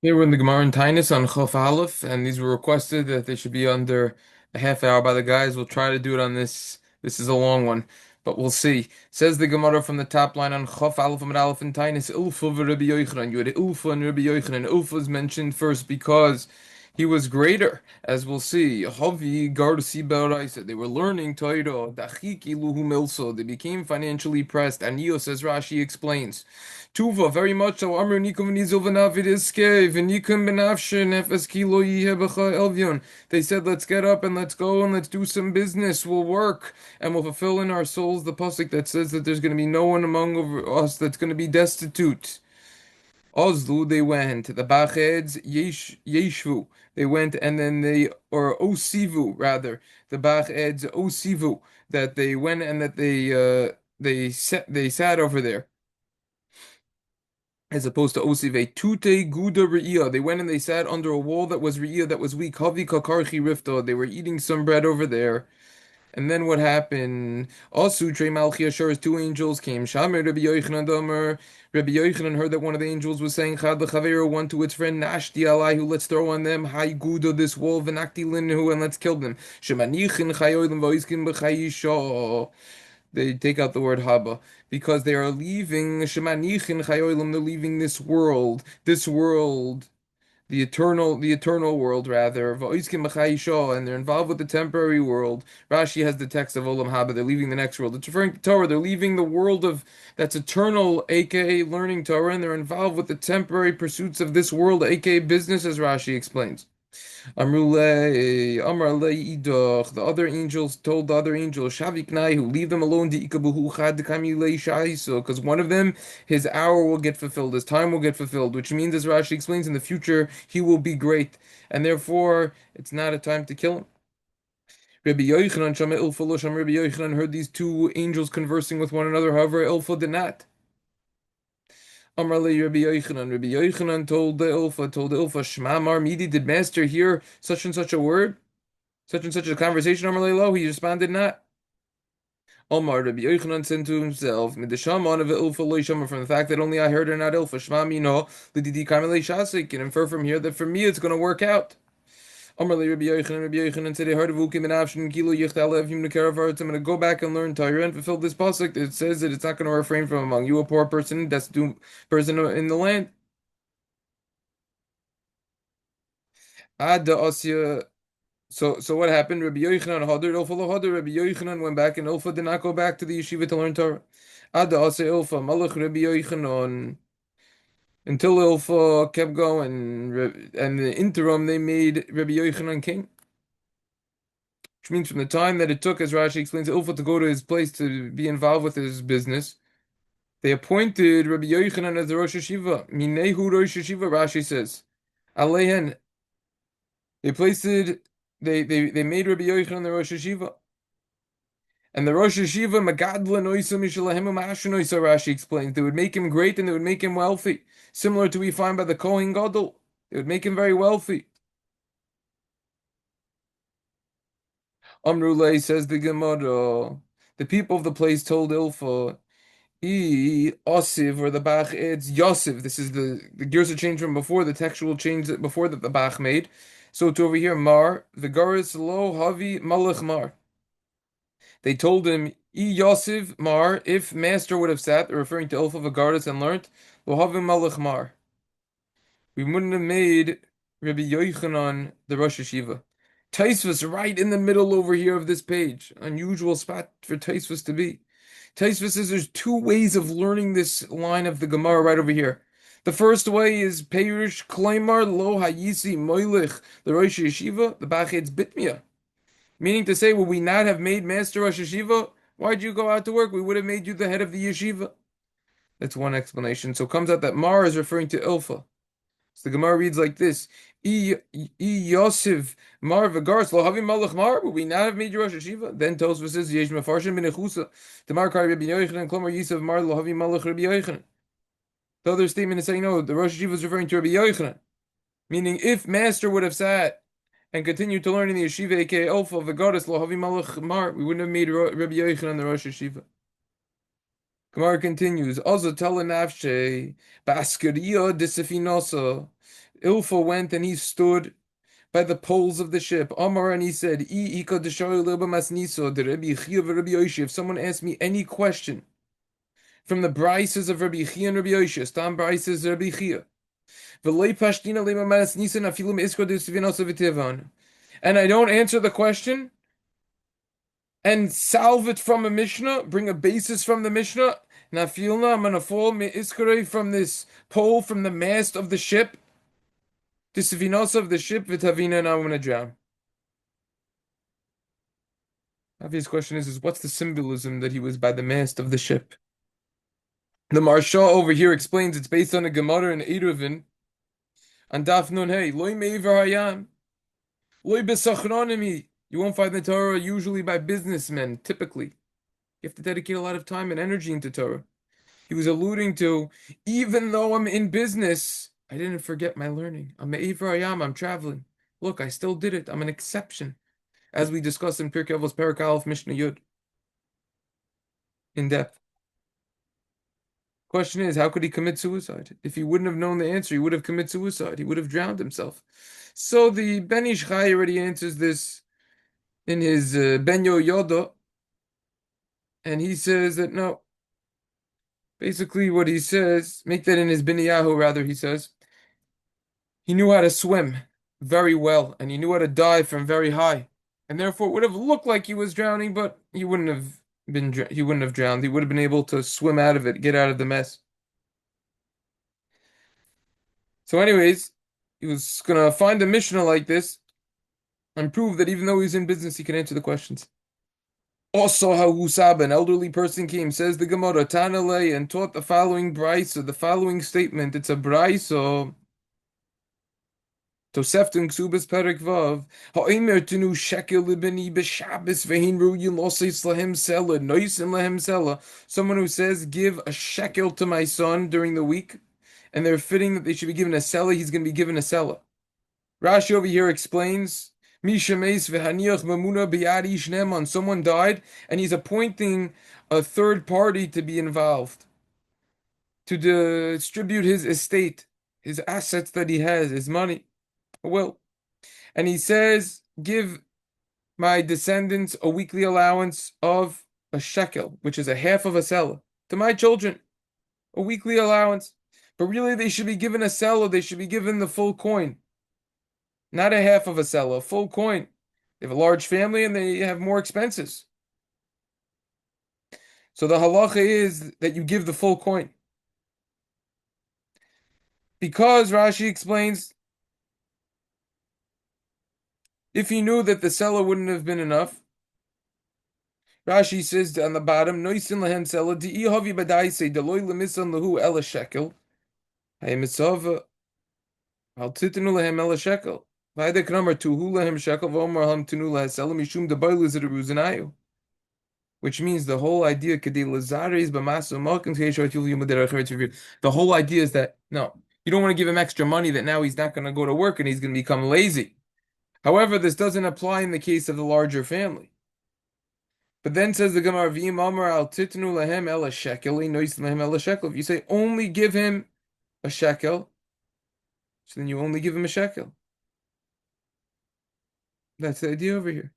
They were in the Gemara in Taanis on Chof Aleph, and these were requested that they should be under a half hour by the guys. We'll try to do it on this. This is a long one, but we'll see. Says the Gemara from the top line on Chof Aleph Amud Aleph in Taanis, Ilfa v'Rabbi Yochanan. You had Ilfa and Rabbi Yochanan. Ilfa is mentioned first because he was greater, as we'll see. Havi Garsi Baraisa. They were learning Torah. Dachiki Luhu Milso. They became financially pressed. And Io, says Rashi, explains. Tuva, very much so. Amr nikum v'nizil v'navid iske v'nikum benafshe nefes kilo yihe b'cha elvion. They said, let's get up and let's go and let's do some business. We'll work and we'll fulfill in our souls the pasuk that says that there's going to be no one among us that's going to be destitute. Ozlu, they went. The Bacheds, Yeshvu, they went, and then or Osivu, rather. The Bacheds, Osivu, that they went and that they sat over there. As opposed to Osive, Tute Guda Re'iyah. They went and they sat under a wall that was Re'iyah, that was weak. Havi Kakarchi Rifta. They were eating some bread over there. And then what happened? Also, Trey Malchi Asher's two angels came. Shamer Rabbi Yochanan Damer. Rabbi Yochanan heard that one of the angels was saying, Chad L'Chavero, one to its friend, Nashti Alaihu, let's throw on them, Hai Guda, this wall, Venakti Linhu, and let's kill them. Shemanichin Chayolim Voiskin B'Chayisha. They take out the word haba because they are leaving Shemanichin Chayolim. They're leaving this world, the eternal world rather. Va'iskim b'chayisha, and they're involved with the temporary world. Rashi has the text of Olam Haba. They're leaving the next world. It's referring to Torah. They're leaving the world of that's eternal, aka learning Torah, and they're involved with the temporary pursuits of this world, aka business, as Rashi explains. Amrulei, Amrulei Idoch. The other angels told the other angels, Shavik who leave them alone, because one of them, his hour will get fulfilled, his time will get fulfilled, which means, as Rashi explains, in the future he will be great, and therefore it's not a time to kill him. Rabbi Yochanan, Shama Ilfa Lo Shama Rabbi Yochanan heard these two angels conversing with one another, however, Ilfa did not. Amarle Rabbi Yochanan told the Ilfa, Shema Mar Midi, did Master hear such and such a word? Such and such a conversation, Amarle Lo? He responded not. Omar Rabbi Yochanan said to himself, Midashaman of Ilfa Lo Shama, from the fact that only I heard and not Ilfa, Shema Mino, Lididi Kamele Shasik, can infer from here that for me it's going to work out. Amarle Rabbi Yochanan said, I heard of Ukim and Avshin Kilo Yichtalev Him Nekaravarts. I'm going to go back and learn Torah and fulfill this pasuk. It says that it's not going to refrain from among you a poor person, destitute person in the land. Ada Asya. So what happened? Rabbi Yochanan Hadar Ilfa Hadar. Rabbi Yochanan went back, and Ilfa did not go back to the yeshiva to learn Torah. Ada Asya Ilfa Malach Rabbi Yochanan. Until Ilfa kept going, and in the interim they made Rabbi Yochanan king. Which means from the time that it took, as Rashi explains, Ilfa to go to his place to be involved with his business, they appointed Rabbi Yochanan as the Rosh Hashiva. Minehu Rosh Hashiva, Rashi says. Alehen, they placed it, they made Rabbi Yochanan the Rosh Hashiva. And the Rosh Hashiva, Magadla Noisa Mishalahemu Mashanoisa, Rashi explains. They would make him great and they would make him wealthy. Similar to we find by the Kohen Gadol. They would make him very wealthy. Amrulay, says the Gemara. The people of the place told Ilfa, E Osiv, or the Bach adds Yosiv. This is the gears are changed from before, the textual change that before that the Bach made. So to over here, Mar, the Garis Lo Havi Malach Mar. They told him, E Yosiv Mar, if master would have sat, referring to Ilfa Vagaris, and learnt, Lo Havi Malach Mar. We wouldn't have made Rabbi Yochanan the Rosh Hashiva. Taisvus right in the middle over here of this page. Unusual spot for Taisvus to be. Taisvus says there's two ways of learning this line of the Gemara right over here. The first way is Peirish Klaimar Lo Hayisi Moilich, the Rosh Yeshiva, the Bached's Bitmia. Meaning to say, would we not have made Master Rosh Yeshiva? Why'd you go out to work? We would have made you the head of the yeshiva. That's one explanation. So it comes out that Mar is referring to Ilfa. So the Gemara reads like this: I Yosef Mar v'Gars lo havi malach Mar. Would we not have made you Rosh Hashiva? Then Tosfos says Yesh mefarshim b'nechusa. The Mar Kari Rabbi Yochanan Klomar Yosef Mar lo havi malach Rabbi Yochanan. The other statement is saying no. The Rosh Hashiva is referring to Rabbi Yochanan, meaning if Master would have sat and continued to learn in the yeshiva, aka Alpha v'Garis lo havi malach Mar, we wouldn't have made Rabbi Yochanan the Rosh Hashiva. Gemara continues, also tell nafshe baskaria disifinosa. Ilfa went and he stood by the poles of the ship. Amar, and he said, if someone asked me any question from the brises of Rabbi Chia and Rabbi Yoshe, Stam brises Rabbi Chia, and I don't answer the question and salve it from a Mishnah, bring a basis from the Mishnah, Nafilna, I'm gonna fall me from this pole from the mast of the ship, the Sivinos of the ship, Vitavina, and I'm gonna drown. Obvious question is what's the symbolism that he was by the mast of the ship? The Marsha over here explains it's based on a Gemara in Eruvin, on Daf Nun Hey, Loi Meiver Hayam, Loi Besachronimi. You won't find the Torah usually by businessmen, typically. You have to dedicate a lot of time and energy into Torah. He was alluding to, even though I'm in business, I didn't forget my learning. I'm Meiver Hayam, I'm traveling. Look, I still did it. I'm an exception. As we discussed in Pirkei Avos Perek Aleph Mishnah Yud, in depth. Question is, how could he commit suicide? If he wouldn't have known the answer, he would have committed suicide. He would have drowned himself. So the Ben Ish Chai already answers this in his Ben Yoda, and he says that no. Basically, what he says, make that in his Binyahu, rather, he says, he knew how to swim very well, and he knew how to dive from very high, and therefore it would have looked like he was drowning, but he wouldn't have he wouldn't have drowned. He would have been able to swim out of it, get out of the mess. So, anyways, he was gonna find a Mishnah like this and prove that even though he's in business, he can answer the questions. Also, Hahusab, an elderly person came, says the Gemara, Tanale, and taught the following brisa, the following statement. It's a brisa. Tosefton Ksubas Perek Vav. Ha'omer tenu shekel libeni b'Shabbos vehin ruyin losis lahem sela noisim lahem sela. Someone who says, give a shekel to my son during the week, and they're fitting that they should be given a sela, he's going to be given a sela. Rashi over here explains, Misha meis v'haniach mamuna b'yadi shneman. Someone died, and he's appointing a third party to be involved, to distribute his estate, his assets that he has, his money. Well, and he says, give my descendants a weekly allowance of a shekel, which is a half of a selah, to my children, a weekly allowance. But really, they should be given a selah, they should be given the full coin, not a half of a selah, a full coin. They have a large family and they have more expenses. So the halacha is that you give the full coin. Because Rashi explains, if he knew that the selah wouldn't have been enough, Rashi says on the bottom, Noisin lahem selah di'i havi badaise deloy lemisan lahu ela shekel. Hay mitzvah al titnu lahem ela shekel. Vayde kramer tuhu lahem shekel v'omar ham tinu lahem selah mishum debayl ziruzanayu. Which means the whole idea the whole idea is that no, you don't want to give him extra money that now he's not going to go to work and he's going to become lazy. However, this doesn't apply in the case of the larger family. But then says the Gemara, "V'im amar al titnu lahem ela shekel, nois lahem ela shekel." If you say only give him a shekel, so then you only give him a shekel. That's the idea over here.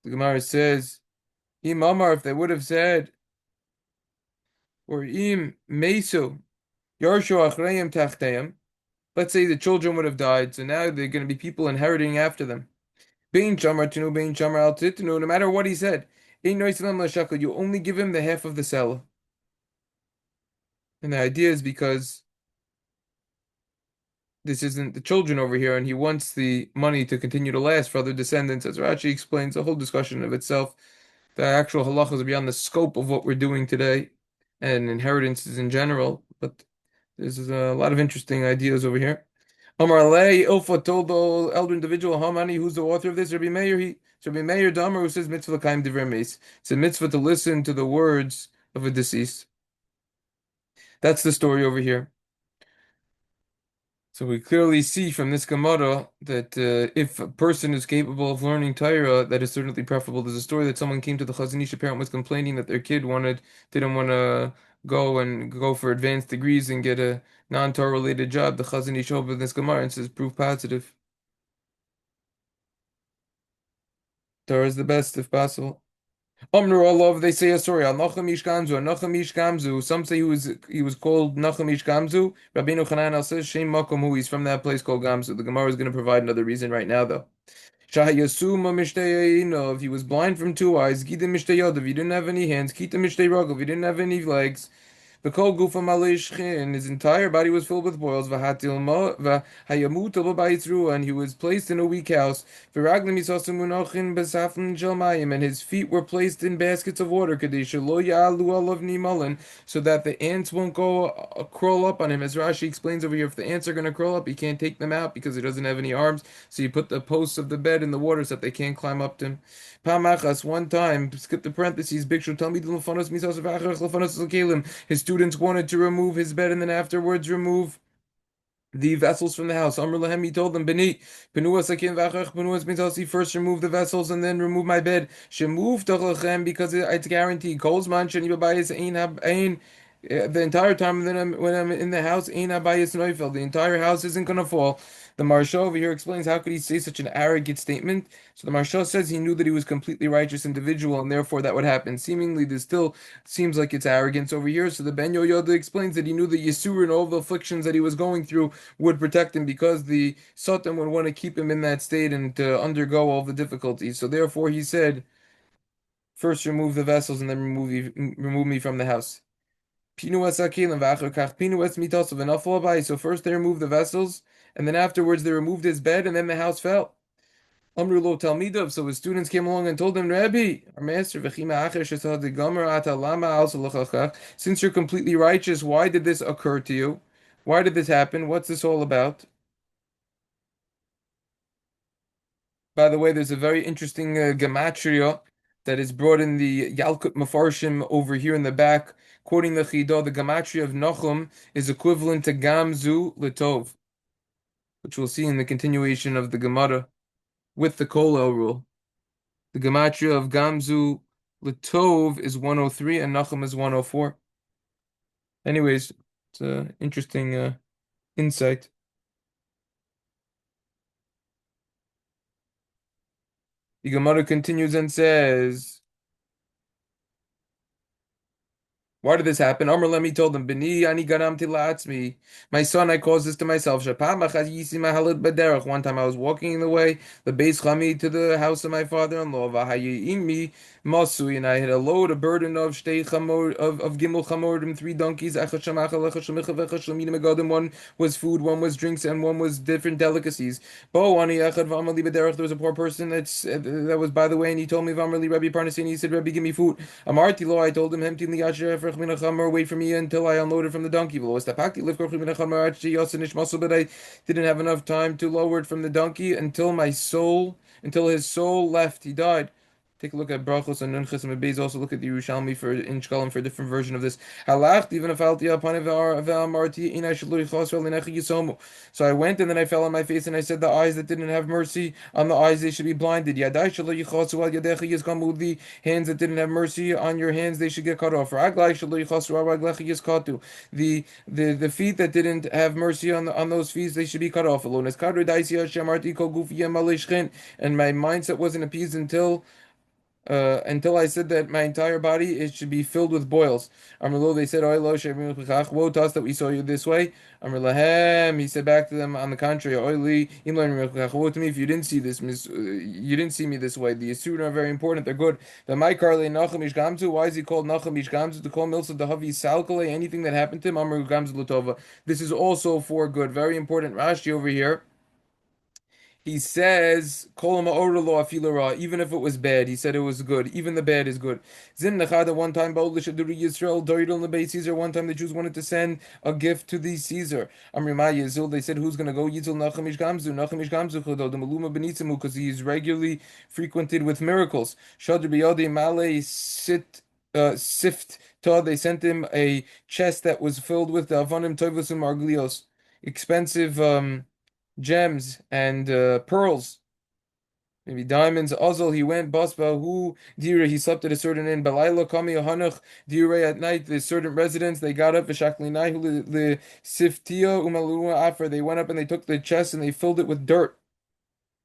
The Gemara says, "Im amar," if they would have said, or im mesu yarshu achreim tachteim. Let's say the children would have died, so now they're going to be people inheriting after them. Bein chamar tinu, bein chamar al titnu. No matter what he said, ein nois lahem ela shekel. You only give him the half of the selah. And the idea is because this isn't the children over here, and he wants the money to continue to last for other descendants. As Rashi explains, a whole discussion of itself. The actual halachas are beyond the scope of what we're doing today, and inheritances in general. But there's a lot of interesting ideas over here. Amar Lei Ilfa told the elder individual, Hamani, who's the author of this? Rabbi Meir. It's Rabbi Meir Damar, who says mitzvah l'kaim divrei meis. It's a mitzvah to listen to the words of a deceased. That's the story over here. So we clearly see from this Gemara that if a person is capable of learning Torah, that is certainly preferable. There's a story that someone came to the Chazon Ish, parent was complaining that their kid didn't want to go for advanced degrees and get a non-Torah related job. The Chazon Ish opened this Gemara and says proof positive. Torah is the best if possible. Omru Olav, they say a story. Al Nachum Ish Gamzu, Nachum Ish Gamzu. Some say he was called Nachum Ish Gamzu. Rabbeinu Chananel says Shem Makom Hu. He's from that place called Gamzu. The Gemara is going to provide another reason right now, though. Shahayasuma Mishtayinov. He was blind from two eyes. Gida Mishtayodov. He didn't have any hands. Kita Mishtayrogov. He didn't have any legs. The kol gufa malei shchin, his entire body was filled with boils. And he was placed in a weak house. And his feet were placed in baskets of water. So that the ants won't go crawl up on him. As Rashi explains over here, if the ants are going to crawl up, he can't take them out because he doesn't have any arms. So you put the posts of the bed in the water so that they can't climb up to him. Pamachas, one time, skip the parentheses, Bikshu, tell me his students wanted to remove his bed and then afterwards remove the vessels from the house. Amr Lahem, he told them, Beni, Penua Sakin Vachach, Penua Spintasi, first remove the vessels and then remove my bed. Shemove Tachlachem, because it's guaranteed. Kolzman, Shani Babayis, Ein, the entire time when I'm in the house, Ein Abayis Neufel, the entire house isn't going to fall. The Marsha over here explains how could he say such an arrogant statement. So the Marsha says he knew that he was a completely righteous individual and therefore that would happen. Seemingly, this still seems like it's arrogance over here. So the Ben Yoda explains that he knew the Yisur and all the afflictions that he was going through would protect him because the Satan would want to keep him in that state and to undergo all the difficulties. So therefore he said, first remove the vessels and then remove me from the house. So first they removed the vessels, and then afterwards they removed his bed, and then the house fell. Amru lo talmidav. So his students came along and told him, Rabbi, our master, since you're completely righteous, why did this occur to you? Why did this happen? What's this all about? By the way, there's a very interesting gematria that is brought in the Yalkut Mefarshim over here in the back, quoting the Chidah. The gematria of Nachum is equivalent to Gamzu Litov, which we'll see in the continuation of the Gemara with the Kolel rule. The gematria of Gamzu Litov is 103 and Nachum is 104. Anyways, it's an interesting insight. The Gemara continues and says, why did this happen? Amr Lemi told him, Bini, ani garamti la'atzmi. My son, I caused this to myself. One time I was walking in the way, the Beis Chami to the house of my father-in-law, V'hayi'imi masui, and I had a burden of shtei chamor, of gimel chamordim, three donkeys, one was food, one was drinks, and one was different delicacies. Bo ani echad v'amar li b'derech, there was a poor person that was by the way, and he told me, V'amar li Rabbi Parnasini, he said, Rabbi, give me food. Amarti lo, I told him, Hemtin li yasher wait for me until I unloaded from the donkey. But I didn't have enough time to lower it from the donkey until his soul left. He died. Take a look at Brachos and Nunchas and Beis. Also look at the Yerushalmi for in Shkalim for a different version of this. So I went and then I fell on my face and I said, the eyes that didn't have mercy on the eyes they should be blinded. The hands that didn't have mercy on your hands they should get cut off. The feet that didn't have mercy on those feet they should be cut off. And my mindset wasn't appeased until I said that my entire body it should be filled with boils. Amrlo, they said, woe to us that we saw you this way. Amrlahem, he said back to them, on the contrary, woe to me if you didn't see this, you didn't see me this way. The Yisurim are very important, they're good. The Maikarle Nachum Ish Gamzu, why is he called Nachum Ish Gamzu? To call Milsa Dahavi Salkale, anything that happened to him, Amru Gamzu Lutova. This is also for good. Very important Rashi over here. He says, "Kol ma'orlo afilara." Even if it was bad, he said it was good. Even the bad is good. Zin nechada. One time, Ba'ol l'shaduri Yisrael doridol nebei Caesar. One time, the Jews wanted to send a gift to the Caesar. Amrima Yizul. They said, "Who's going to go?" Yizul Nachum Ish Gamzu. Nachum Ish Gamzu chodo the maluma benitzimu because he is regularly frequented with miracles. Shadr biyadi male sift ta. They sent him a chest that was filled with the avonim tovus marglios, expensive gems and pearls. Maybe diamonds. Ozil, he went. Basba, who Dira, he slept at a certain inn. Balayla, Kami, Hanach, Dira at night. The certain residents, they got up. Vishaklinai, the Siftia, Umalua Afar. They went up and they took the chest and they filled it with dirt.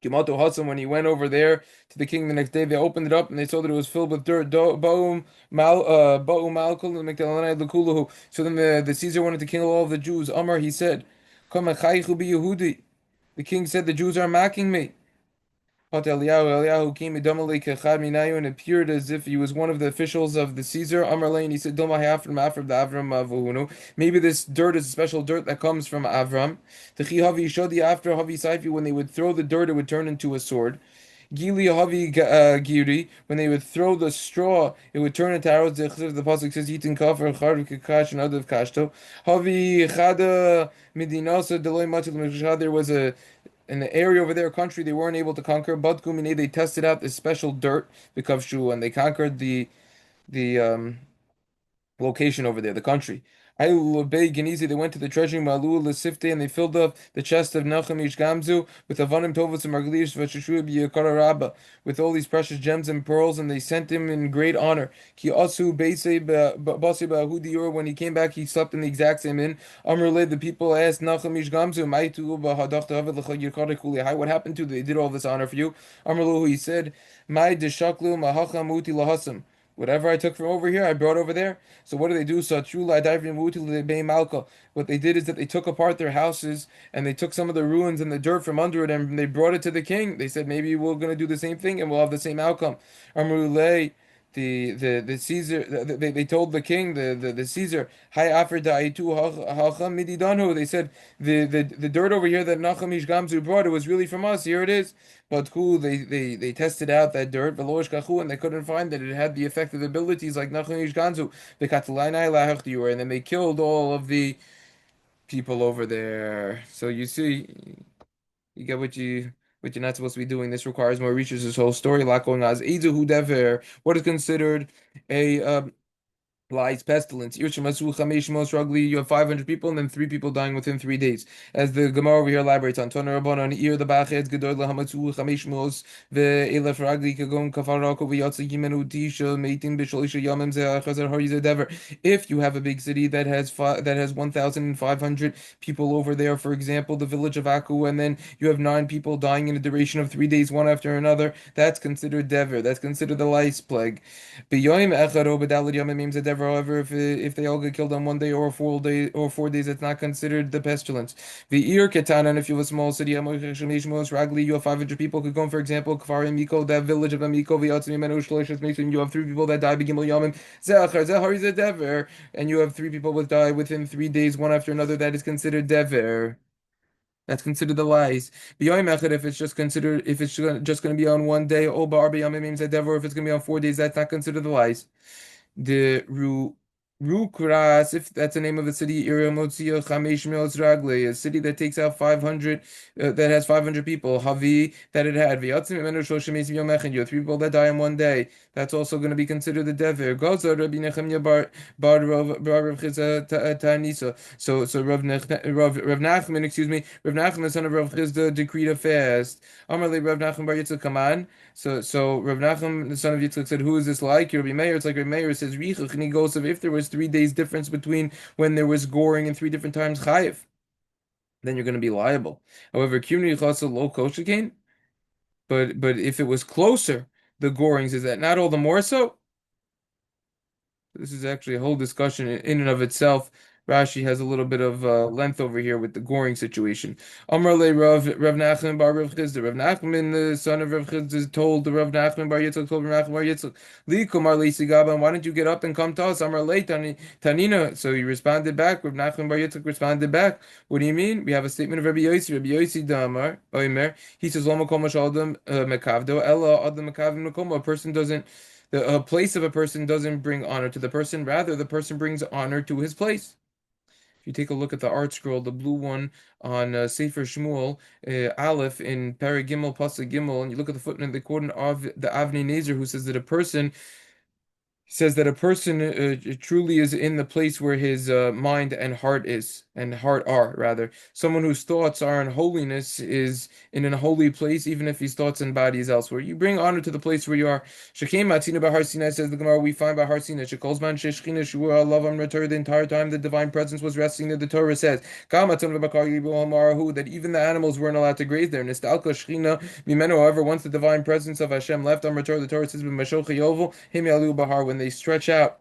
Kimato Hudson, when he went over there to the king the next day, they opened it up and they saw that it was filled with dirt. Ba'um Malkul Mikdalanai Lakuluhu. So then the Caesar wanted to kill all of the Jews. Amar, he said, Come Yehudi. The king said, the Jews are mocking me. Eliyahu came and appeared as if he was one of the officials of the Caesar. Amar Lane, he said, maybe this dirt is a special dirt that comes from Avram. After Havi Saifi, when they would throw the dirt, it would turn into a sword. Gili Havi Giri, when they would throw the straw, it would turn into arrows. The pasuk says, "Eating kafir charv kakash and other kashto." Havi Chada Midinasa Deloy Matil. There was a in the area over there, a country they weren't able to conquer. But Kumine, they tested out this special dirt, the Kavshu, and they conquered the location over there, the country. Bay Genizi, they went to the treasury Malu Sifte and they filled up the chest of Nachamish Gamzu with Avanim Tovas and Margalish Vachishub Yakarabba with all these precious gems and pearls, and they sent him in great honor. Ki Asu Basiba when he came back, he slept in the exact same inn. Amrle, the people asked Nachamish Gamzu, Maitu what happened to they did all this honor for you? Amrlu, he said, Mai Deshaklu Mahachamuti Lahasam. Whatever I took from over here, I brought over there. So what do they do? What they did is that they took apart their houses and they took some of the ruins and the dirt from under it and they brought it to the king. They said maybe we're going to do the same thing and we'll have the same outcome. Amrulay, the Caesar, they told the king, the Caesar, Hi Afridaitu Hacham Mididanu. They said the dirt over here that Nachamish Gamzu brought, it was really from us. Here it is. But who they tested out that dirt, Velosh Kachu, and they couldn't find that it had the effective abilities like Nachamish Gamzu. And then they killed all of the people over there. So you see, you get what you're not supposed to be doing. This requires more research. This whole story, a lot going on. What is considered a lies, pestilence. You have 500 people and then 3 people dying within 3 days. As the Gemara over here elaborates on Toner Rabbanon, Ir the Bachet, Gedor Lahamatsu, Chamesh Mos, Elef Ragli, Kagon, Kafarako, Vyatsa, Yimenu, Tisha, Maitin, Bisholisha, Yamim, Zehachazar, Harizadever. If you have a big city that has 1,500 people over there, for example, the village of Aku, and then you have 9 people dying in a duration of 3 days, one after another, that's considered Dever. That's considered the lice plague. B'yoyim echad o b'dalad yamim im zedever. However, if they all get killed on one day or 4 days, it's not considered the pestilence. V'ir ketana, and if you have a small city, ragli, you have 500 people. Could go, for example, Kfar Miko, that village of Amiko, v'yatzim imenu shloishes mixing. You have 3 people that die b'gimel yamim zeachar zehari zedever, and you have 3 people that die within 3 days, one after another. That is considered dever. That's considered the lies. B'yoyim echad, if it's just going to be on one day, or bar b'yamim im zedever, if it's going to be on 4 days, that's not considered the lies. The Rukras, if that's the name of the city, Iramotzia Chamesh Meos Ragle, a city that takes out 500, that has 500 people. Havi, that it had. V'yatzim imenu shloshim esim yom echad. You have 3 people that die in one day. That's also going to be considered the dever. Gaza Rabbi Nechemya bar Rav Chizda Taanisa. So Rav Nachman, Rav Nachman, the son of Rav Chizda, decreed a fast. Amarle Rav Nachman bar Yitzchak Kaman. So Rav Nachman, the son of Yitzchak, said, "Who is this like?" Rabbi Meir, it's like Rabbi Meir says, "Richuch," and he goes, if there was 3 days difference between when there was goring and 3 different times chayiv, then you're going to be liable. However, Kuni Chasa Lo Koshikain, but if it was closer, the gorings, is that not all the more so? This is actually a whole discussion in and of itself. Rashi has a little bit of length over here with the goring situation. Amar le Rav Nachman bar Rav Chizda. Rav Nachman, the son of Rav Chizda, told the Rav Nachman bar Yitzchak, told Rav Nachman bar Yitzchak, Li kumar le Sigaban, why don't you get up and come to us? Amar le Tanina. So he responded back. Rav Nachman bar Yitzchak responded back. What do you mean? We have a statement of Rabbi Yossi. Rabbi Yossi Damar Oimer. He says, Lo makom shaldam mekavdo ella adam mekavim makom. A person doesn't. The place of a person doesn't bring honor to the person, rather, the person brings honor to his place. If you take a look at the art scroll, the blue one on Sefer Shmuel, Aleph in Parag Gimel, Pasuk Gimel, and you look at the footnote, they quote of the Avnei Nezer, who says that a person He says that a person truly is in the place where his mind and heart is, and heart are, rather. Someone whose thoughts are in holiness is in an holy place, even if his thoughts and body is elsewhere. You bring honor to the place where you are. Shekem Matzina Bahar Sinai, says the Gemara, we find Bahar Sinai. Shekolzman Sheshchina Shua Love Return, the entire time the divine presence was resting there. The Torah says, Kamatzon V'Bakar Yibu Hamarahu, that even the animals weren't allowed to graze there. Nistalka Shechina Mimeno, however, once the divine presence of Hashem left on return, the Torah says, B'Mashocha Yovel, Him Yalu Bahar, when they stretch out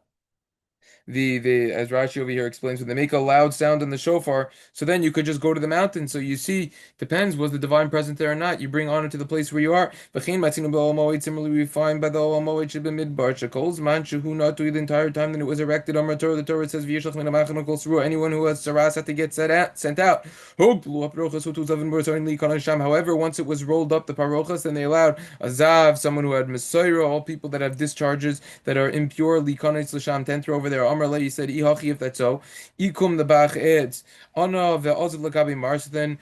the as Rashi over here explains, when they make a loud sound in the shofar, so then you could just go to the mountain. So you see, depends, was the divine present there or not. You bring honor to the place where you are. Similarly, we find by the Olam Moed should be midbar shekol man shehu not to the entire time that it was erected on Torah. The Torah says anyone who has saras had to get sent out. However, once it was rolled up the parochas, then they allowed a zav, someone who had mesoira, all people that have discharges that are impure, likanis l'sham, to enter over there. Amar le, he said, ihachi, if that's so, ikum the bach eds, ana ve'ozav lakabi mars, then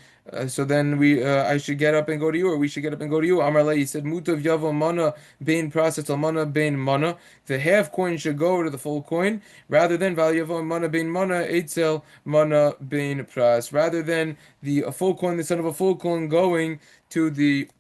so then I should get up and go to you, or we should get up and go to you. Amar le, he said, mutav yavo mana bein praset al mana bein mana, the half coin should go to the full coin, rather than val yavo mana bein mana eitzel mana bein pras, rather than the a full coin, the son of a full coin, going to the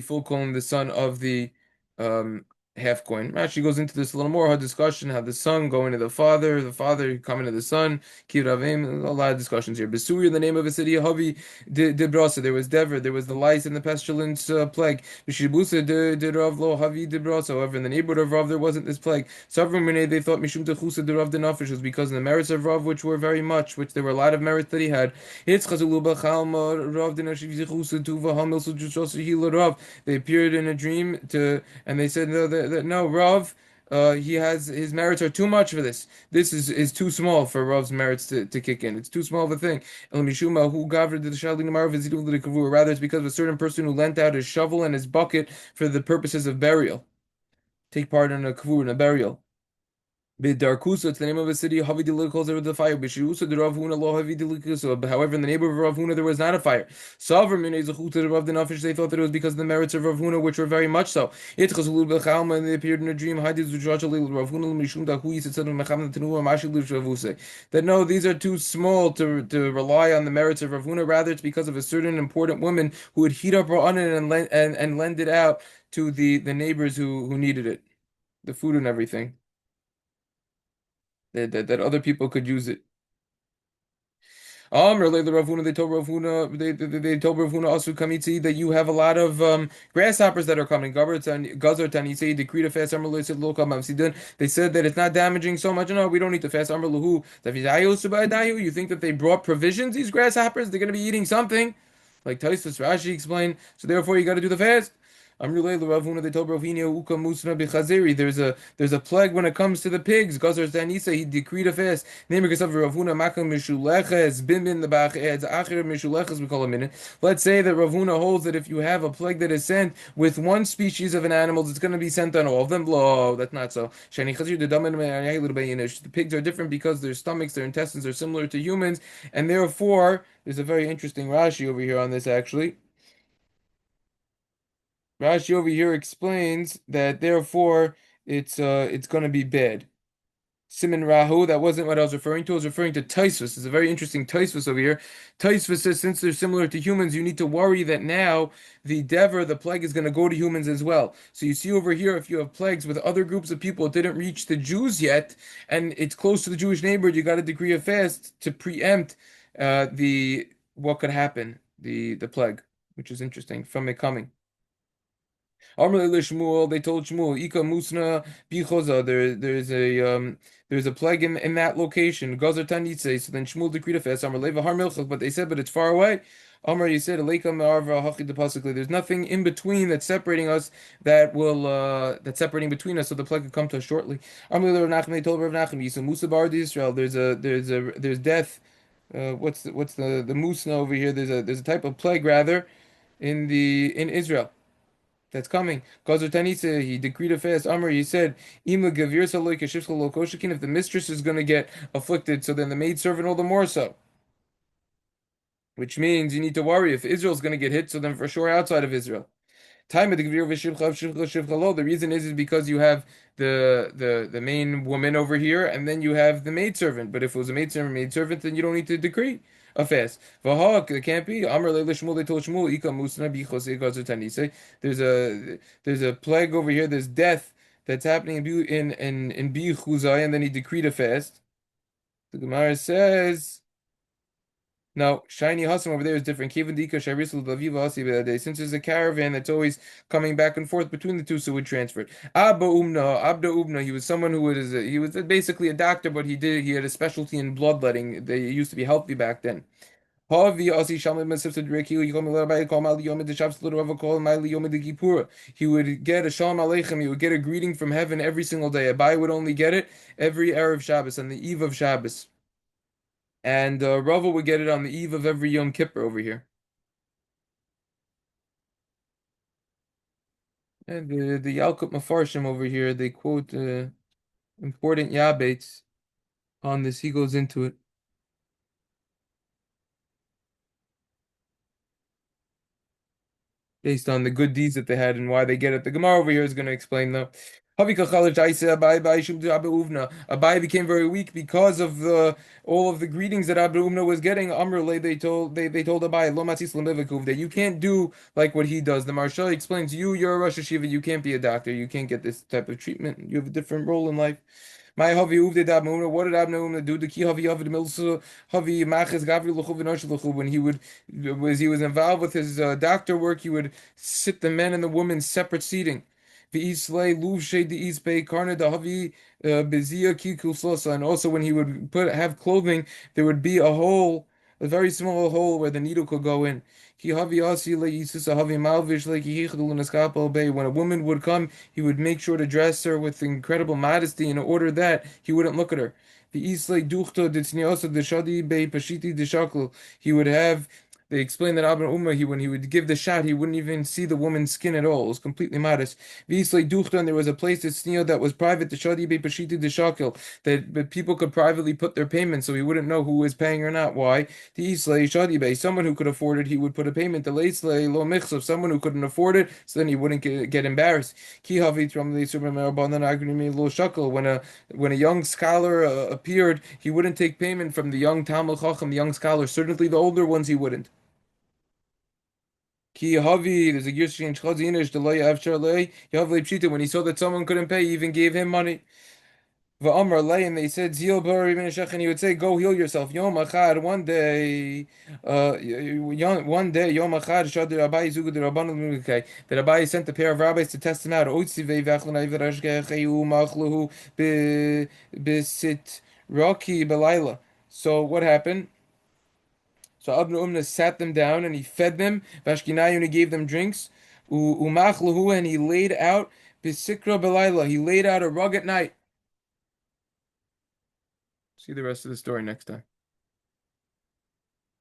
full coin, the son of the um, half coin. Rashi goes into this a little more, a discussion how the son going to the father coming to the son, Kiravim, a lot of discussions here. Besuri, the name of a city, Havi de Brasa, there was Dever, there was the lice and the pestilence plague. Bishibusa de Rav lo Havi de Brasa, however, in the neighborhood of Rav there wasn't this plague. Savrum they thought Mishum Techusa de Rav de Nafish was because of the merits of Rav, which were very much, which there were a lot of merits that he had. It's Chazuluba Chalma, Rav de Nashiv Zechusa Tuva Hamil Sujusosa Rav. They appeared in a dream and they said, no, Rav, he has his merits are too much for this. This is too small for Rav's merits to kick in. It's too small of a thing. Rather, it's because of a certain person who lent out his shovel and his bucket for the purposes of burial. Take part in a kavur, in a burial. Darkusa, it's the name of a city. Havidilika calls it the fire. Bishiusa de Rav Huna lo Havidilika. However, in the neighborhood of Rav Huna there was not a fire. Savrim in Ezechuta Rav the Nafish, they thought that it was because of the merits of Rav Huna, which were very much so. Itchazulul Bechalma, and they appeared in a dream. Hadid Zujajalil Rav Huna Mishum Dahui said Mecham Tanua Mashil Shavuse. That no, these are too small to rely on the merits of Rav Huna. Rather, it's because of a certain important woman who would heat up her onion and lend it out to the neighbors who needed it, the food and everything. That other people could use it. Really, the Ravuna, they told Ravuna also Kamitzi that you have a lot of grasshoppers that are coming. Gazar Tani say decree to fast. They said that it's not damaging so much. No, we don't need to fast. You think that they brought provisions? These grasshoppers, they're going to be eating something, like Taisus Rashi explained. So therefore, you got to do the fast. They told there's a plague when it comes to the pigs. Gazar Tanisa, he decreed a fast. Let's say that Ravuna holds that if you have a plague that is sent with one species of an animal, it's going to be sent on all of them. Lo, that's not so. The pigs are different because their stomachs, their intestines are similar to humans, and therefore there's a very interesting Rashi over here on this actually. Rashi over here explains that therefore it's going to be bad. Siman Rahu, that wasn't what I was referring to. I was referring to Taisvus. It's a very interesting Taisvus over here. Taisvus says since they're similar to humans, you need to worry that now the Dever, the plague, is going to go to humans as well. So you see over here, if you have plagues with other groups of people, it didn't reach the Jews yet, and it's close to the Jewish neighborhood, you got to decree a fast to preempt the what could happen, the plague, which is interesting from it coming. Shmuel, they told Shmuel, Ika Musna Bichoza, there's a plague in that location. Gazar Tanitse. So then Shmuel decreed a fast. Amr Leva Har Milchach, but they said, but it's far away. Amr, you said, Aleika Ma'arva Hachi Depasically. There's nothing in between that's separating us that's separating between us, so the plague could come to us shortly. Amr Rav Nachman, they told Rav Nachman, Yisa Musa Bar Israel. There's death. What's the Musna over here? There's a type of plague rather in Israel that's coming. Gazar Tanisa, he decreed a fast. Amr, he said, if the mistress is going to get afflicted, so then the maidservant all the more so. Which means you need to worry if Israel's going to get hit, so then for sure outside of Israel. Time of the Gvir v'Shivcha of Shivcha Shivcha Lo. The reason is because you have the main woman over here, and then you have the maidservant. But if it was a maidservant, then you don't need to decree a fast. V'hak, it can't be. Amr leil Shmuel, they told Shmuel, Ika musna bichos ikazu Taanis. There's a plague over here. There's death that's happening in Bichuzai, and then he decreed a fast. The Gemara says. Now, shiny Hassan over there is different. Since there's a caravan that's always coming back and forth between the two, so we transferred. Abda Umna, he was someone who was he was basically a doctor, but he had a specialty in bloodletting. They used to be healthy back then. He would get a Shalom Aleichem, he would get a greeting from heaven every single day. Abai would only get it every Erev Shabbos, on the eve of Shabbos. And Rava would get it on the eve of every Yom Kippur over here. And the Yalkut Mefarshim over here, they quote important Yabates on this. He goes into it. Based on the good deeds that they had and why they get it. The Gemara over here is going to explain though. Abai became very weak because of all of the greetings that Abba Umna was getting. Amrle, they told Abai, Lo matzis lemivikuv, that you can't do like what he does. The Marshal explains, you're a Rosh Hashiva, you can't be a doctor, you can't get this type of treatment. You have a different role in life. My Havi Uvde Dab Muna, what did Abna Umna do? The Ki Havi Havi Milsa Havi Machis Gavri Luchuv and Luchuv, when he was involved with his doctor work, he would sit the men and the women separate seating. V'islay Luvshe de Isbei Karna da Havi Bezia Ki Kuslasa, and also when he would have clothing, there would be a hole, a very small hole where the needle could go in. When a woman would come, he would make sure to dress her with incredible modesty in order that he wouldn't look at her. He would have, they explained that Abba Ummah, when he would give the shot, he wouldn't even see the woman's skin at all. It was completely modest. And there was a place that was private, that people could privately put their payments, so he wouldn't know who was paying or not. Why? Someone who could afford it, he would put a payment. Someone who couldn't afford it, so then he wouldn't get embarrassed. When a young scholar appeared, he wouldn't take payment from the young Talmud Chacham, the young scholar. Certainly the older ones he wouldn't. Ki Havi, there's a gear change. When he saw that someone couldn't pay, he even gave him money. Va'amar lay, and they said, Zil bar ibn Shech, and he would say, go heal yourself. Yom Achad, one day, Yom Achad, Shadir Abai Zugud Rabban Lumukay, that Abai sent a pair of rabbis to test him out. Oitzivei v'achlanai v'rashgecheyu machluhu bisit roki belayla. So what happened? So Abnu Umna sat them down and he fed them. Vashkinayu, and he gave them drinks. Umachluhu, and he laid out bisikra belayla. He laid out a rug at night. See the rest of the story next time.